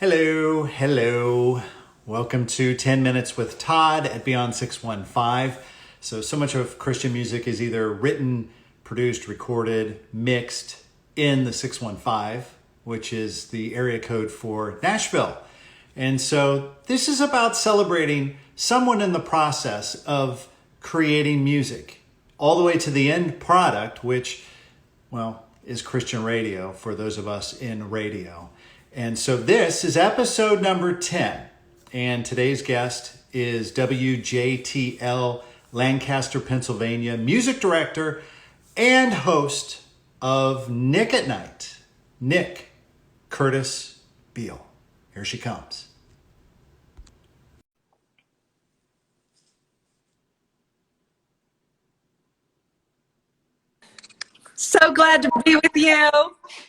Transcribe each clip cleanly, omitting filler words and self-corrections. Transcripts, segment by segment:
Hello, hello. Welcome to 10 Minutes with Todd at Beyond 615. So much of Christian music is either written, produced, recorded, mixed in the 615, which is the area code for Nashville. And so this is about celebrating someone in the process of creating music, all the way to the end product, which, well, is Christian radio for those of us in radio. And so this is episode number 10. And today's guest is WJTL Lancaster, Pennsylvania music director and host of Nik at Nite, Nik Curtis Beal. Here she comes. So glad to be with you.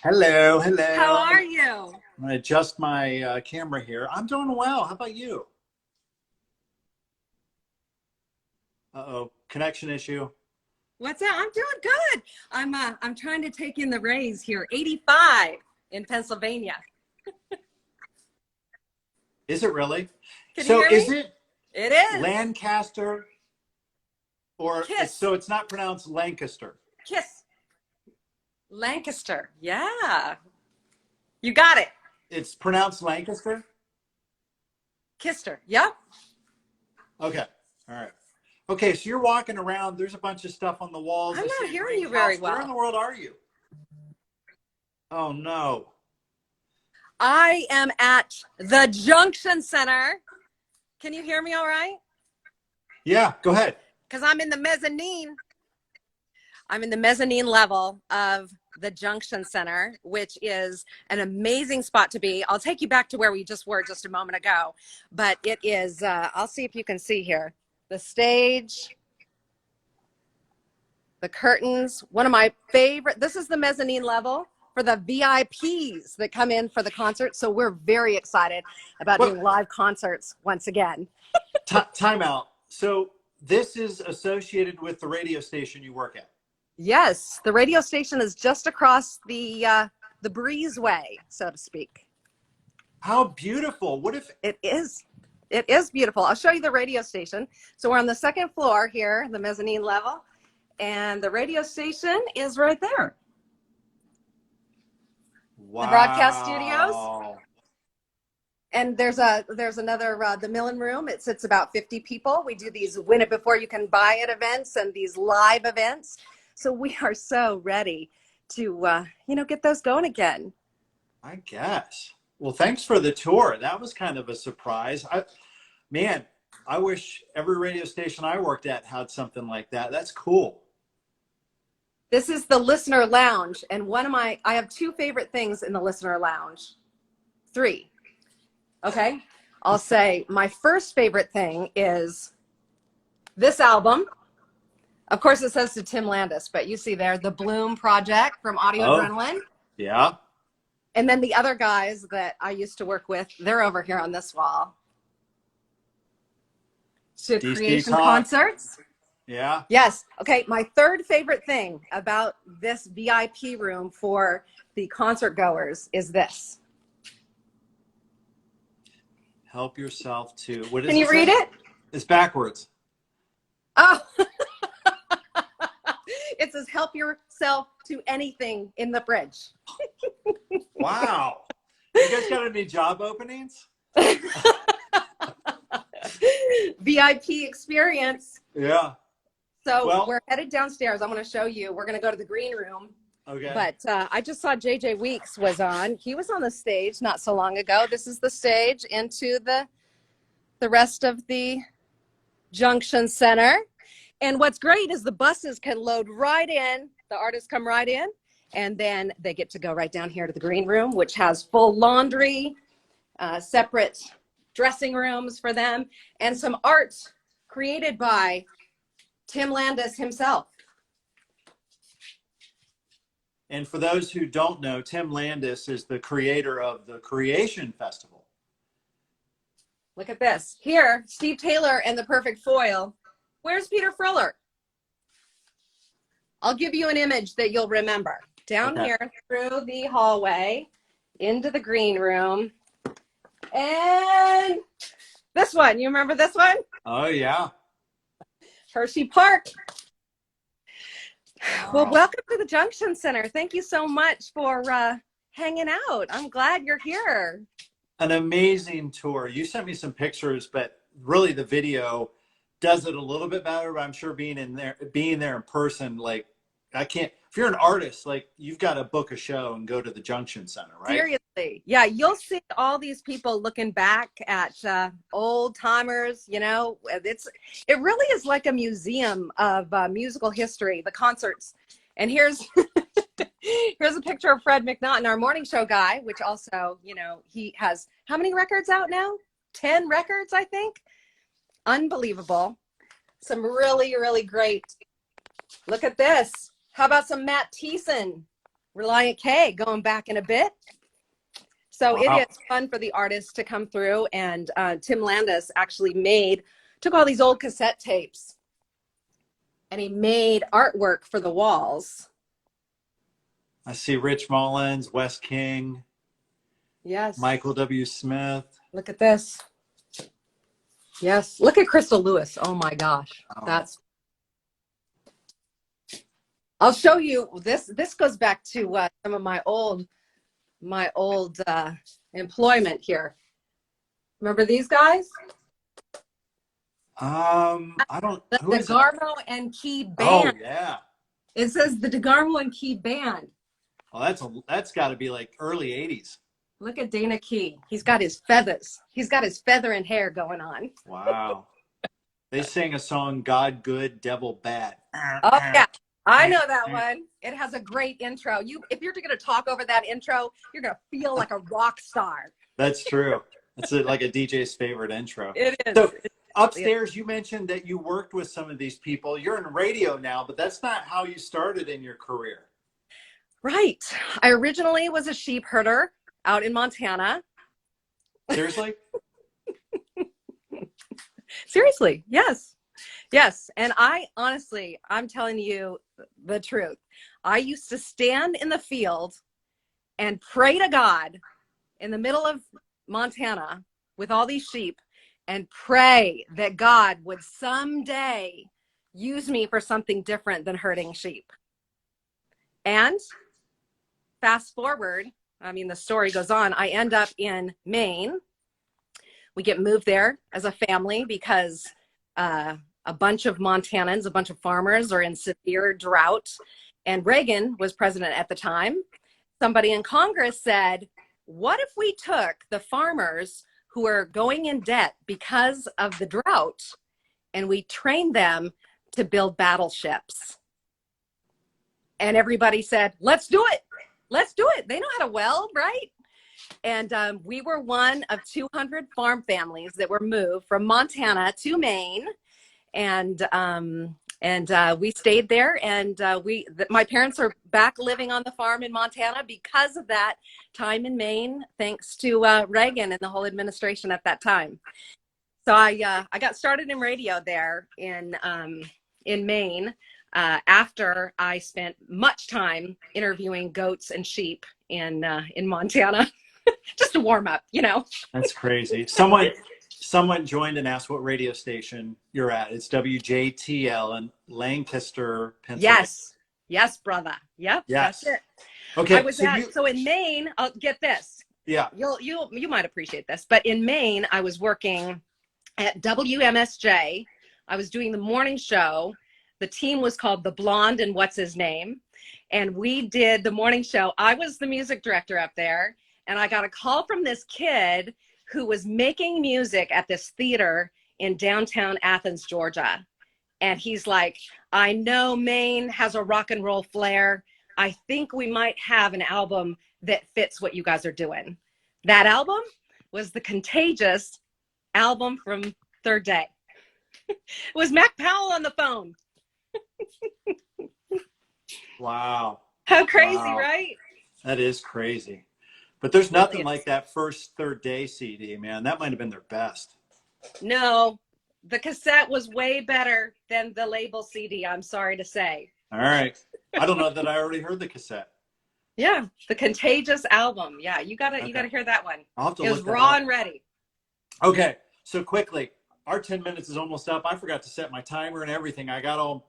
Hello, hello. How are you? I'm going to adjust my camera here. I'm doing well. How about you? Uh-oh, connection issue. What's that? I'm doing good. I'm trying to take in the rays here. 85 in Pennsylvania. Is it really? Can you hear me? Is it? It is. Lancaster, or Kiss. so it's not pronounced Lancaster. Kiss. Lancaster. Yeah. You got it. It's pronounced Lancaster? Kister. Yep. Okay. All right. Okay, so you're walking around. There's a bunch of stuff on the walls. I'm not hearing you very well. Where in the world are you? Oh, no. I am at the Junction Center. Can you hear me all right? Yeah, go ahead. Because I'm in the mezzanine. I'm in the mezzanine level of the Junction Center, which is an amazing spot to be. I'll take you back to where we just were just a moment ago, but it is, I'll see if you can see here, the stage, the curtains, one of my favorite, this is the mezzanine level for the VIPs that come in for the concert. So we're very excited about doing live concerts once again. Time out. So this is associated with the radio station you work at? Yes, the radio station is just across the breezeway, so to speak. How beautiful. What if it is? It is beautiful. I'll show you the radio station. So we're on the second floor here, the mezzanine level, and the radio station is right there. Wow. The broadcast studios. And there's another, the Millen Room. It sits about 50 people. We do these win it before you can buy it events and these live events. So we are so ready to, get those going again. I guess. Well, thanks for the tour. That was kind of a surprise. I wish every radio station I worked at had something like that. That's cool. This is the listener lounge. And I have two favorite things in the listener lounge. Three. Okay. I'll say my first favorite thing is this album. Of course, it says to Tim Landis, but you see there, the Bloom Project from Audio Adrenaline. Yeah. And then the other guys that I used to work with, they're over here on this wall. So Creation Concerts. Yeah. Yes. Okay. My third favorite thing about this VIP room for the concert goers is this. Help yourself to, what is it? Can you read it? It's backwards. Oh. It says, help yourself to anything in the fridge. Wow. You guys got any job openings? VIP experience. Yeah. So we're headed downstairs. I'm going to show you. We're going to go to the green room. Okay. But I just saw JJ Weeks was on. He was on the stage not so long ago. This is the stage into the rest of the Junction Center. And what's great is the buses can load right in. The artists come right in, and then they get to go right down here to the green room, which has full laundry, separate dressing rooms for them, and some art created by Tim Landis himself. And for those who don't know, Tim Landis is the creator of the Creation Festival. Look at this. Here, Steve Taylor and the Perfect Foil. Where's Peter Friller? I'll give you an image that you'll remember. Down here through the hallway into the green room. And this one, you remember this one? Oh, yeah. Hershey Park. Well, Wow. welcome to the Junction Center. Thank you so much for hanging out. I'm glad you're here. An amazing tour. You sent me some pictures, but really the video does it a little bit better. But I'm sure being there in person, like I can't. If you're an artist, like you've got to book a show and go to the Junction Center, right? Seriously. Yeah, you'll see all these people looking back at old timers, you know. It really is like a museum of musical history, the concerts. And here's here's a picture of Fred McNaughton, our morning show guy, which also, you know, he has how many records out now? 10 records, I think. Unbelievable. Some really, really great. Look at this. How about some Matt Thiessen, Reliant K, going back in a bit. So it Wow. is fun for the artists to come through, and Tim Landis actually took all these old cassette tapes and he made artwork for the walls. I see Rich Mullins, Wes King, Yes. Michael W. Smith. Look at this. Yes. Look at Crystal Lewis. Oh my gosh. Oh, I'll show you this. This goes back to some of my old employment here. Remember these guys? I don't. The Who is it? DeGarmo and Key Oh, Band. yeah. It says the DeGarmo and Key Band. Well, that's got to be like early '80s. Look at Dana Key. He's got his feathers. He's got his feather and hair going on. Wow. They sang a song, God Good, Devil Bad. Oh yeah, I know that one. It has a great intro. If you're going to talk over that intro, you're going to feel like a rock star. That's true. It's like a DJ's favorite intro. It is. So upstairs, you mentioned that you worked with some of these people. You're in radio now, but that's not how you started in your career. Right. I originally was a sheep herder out in Montana. Seriously? Seriously, yes. Yes. And I'm telling you the truth. I used to stand in the field and pray to God in the middle of Montana with all these sheep and pray that God would someday use me for something different than herding sheep. And fast forward, I mean, the story goes on. I end up in Maine. We get moved there as a family because a bunch of Montanans, a bunch of farmers are in severe drought. And Reagan was president at the time. Somebody in Congress said, what if we took the farmers who are going in debt because of the drought and we trained them to build battleships? And everybody said, let's do it. Let's do it. They know how to weld, right? And we were one of 200 farm families that were moved from Montana to Maine. And we stayed there, and my parents are back living on the farm in Montana because of that time in Maine, thanks to Reagan and the whole administration at that time. So I got started in radio there in Maine after I spent much time interviewing goats and sheep in Montana, just to warm up, you know. That's crazy. Someone joined and asked what radio station you're at. It's WJTL in Lancaster, Pennsylvania. Yes, brother. Yep, that's Yes. it. I Okay. was so in Maine. I'll get this. Yeah. You might appreciate this, but in Maine, I was working at WMSJ. I was doing the morning show. The team was called The Blonde and What's His Name, and we did the morning show. I was the music director up there, and I got a call from this kid who was making music at this theater in downtown Athens, Georgia. And he's like, I know Maine has a rock and roll flair. I think we might have an album that fits what you guys are doing. That album was the Contagious album from Third Day. It was Mac Powell on the phone. Wow. How crazy, Wow. right? That is crazy. But there's nothing Really like that first Third Day CD, man. That might have been their best. No, the cassette was way better than the label CD, I'm sorry to say. All right. I don't know that I already heard the cassette. Yeah, the Contagious album. Yeah, you Okay. gotta hear that one. I'll have to It was look that raw up. and ready. Okay. So quickly, our 10 minutes is almost up. I forgot to set my timer and everything. I got all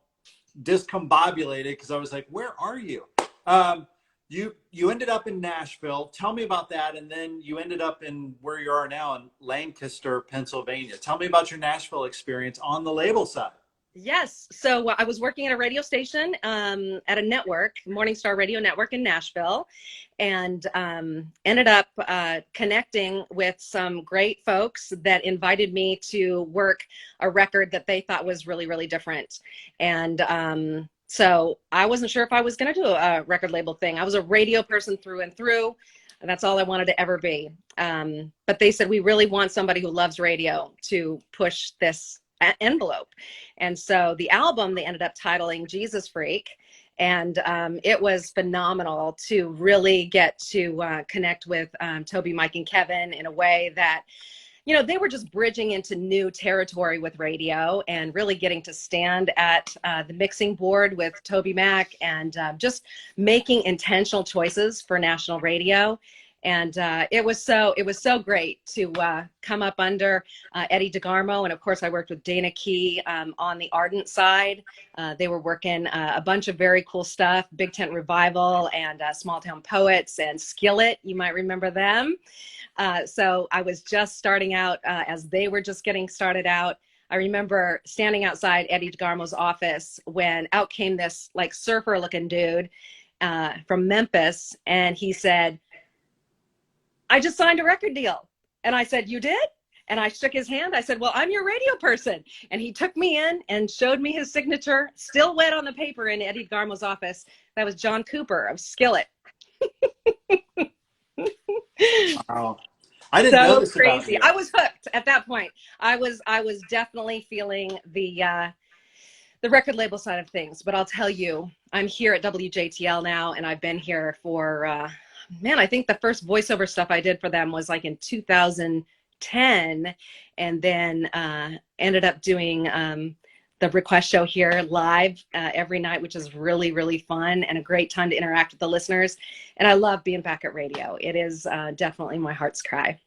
discombobulated because I was like, "Where are you?" Um, you ended up in Nashville. Tell me about that, and then you ended up in where you are now in Lancaster, Pennsylvania. Tell me about your Nashville experience on the label side. Yes. So I was working at a radio station at a network, Morningstar Radio Network in Nashville, and ended up connecting with some great folks that invited me to work a record that they thought was really, really different. And so I wasn't sure if I was going to do a record label thing. I was a radio person through and through. And that's all I wanted to ever be. But they said, we really want somebody who loves radio to push this envelope. And so the album they ended up titling Jesus Freak. And it was phenomenal to really get to connect with Toby, Mike, and Kevin in a way that, you know, they were just bridging into new territory with radio and really getting to stand at the mixing board with Toby Mac and just making intentional choices for national radio. And it was so great to come up under Eddie DeGarmo. And of course, I worked with Dana Key on the Ardent side. They were working a bunch of very cool stuff, Big Tent Revival and Small Town Poets and Skillet. You might remember them. So I was just starting out as they were just getting started out. I remember standing outside Eddie DeGarmo's office when out came this like surfer looking dude from Memphis. And he said, I just signed a record deal. And I said, you did? And I shook his hand. I said, well, I'm your radio person. And he took me in and showed me his signature, still wet on the paper in Eddie DeGarmo's office. That was John Cooper of Skillet. Wow. I didn't know So this about crazy. you. I was hooked at that point. I was definitely feeling the record label side of things. But I'll tell you, I'm here at WJTL now, and I've been here for man. I think the first voiceover stuff I did for them was like in 2010, and then ended up doing the request show here live every night, which is really, really fun and a great time to interact with the listeners. And I love being back at radio. It is definitely my heart's cry.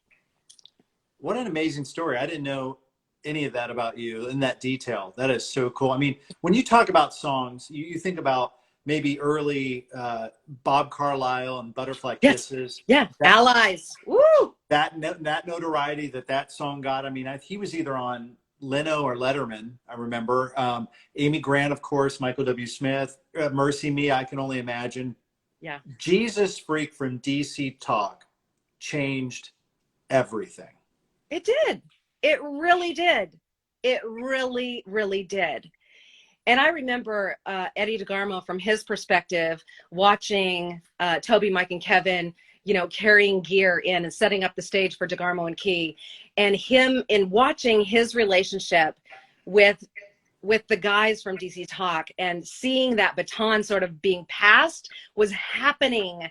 What an amazing story. I didn't know any of that about you in that detail. That is so cool. I mean, when you talk about songs, you think about maybe early Bob Carlyle and Butterfly Yes. Kisses. Yeah. That Allies. Woo! that notoriety that song got. I mean, he was either on Leno or Letterman. I remember Amy Grant, of course, Michael W. Smith, Mercy Me. I can only imagine. Yeah. Jesus Freak from DC Talk changed everything. It did. It really did. It really, really did. And I remember Eddie DeGarmo from his perspective, watching Toby, Mike, and Kevin, you know, carrying gear in and setting up the stage for DeGarmo and Key, and him in watching his relationship with the guys from DC Talk and seeing that baton sort of being passed was happening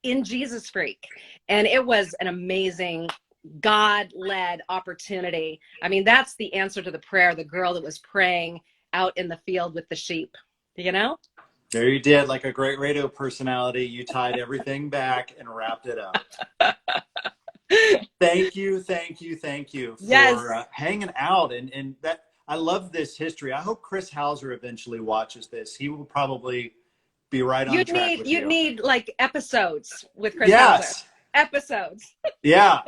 in Jesus Freak. And it was an amazing God-led opportunity. I mean, that's the answer to the prayer, the girl that was praying out in the field with the sheep, you know? There you did, like a great radio personality. You tied everything back and wrapped it up. Thank you Yes. for hanging out. And that I love this history. I hope Chris Hauser eventually watches this. He will probably be right on track with You'd you. need like episodes with Chris Hauser. Yes. Episodes. Yeah.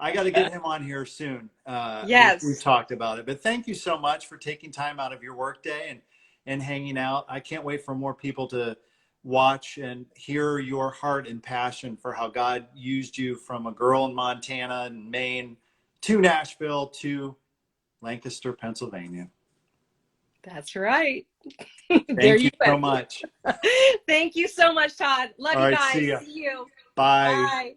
I got to get him on here soon. We've Yes. talked about it, but thank you so much for taking time out of your workday and hanging out. I can't wait for more people to watch and hear your heart and passion for how God used you from a girl in Montana and Maine to Nashville to Lancaster, Pennsylvania. That's right. There Thank you you so went. much. Thank you so much, Todd. Love All you right. guys. See ya. See you. Bye. Bye.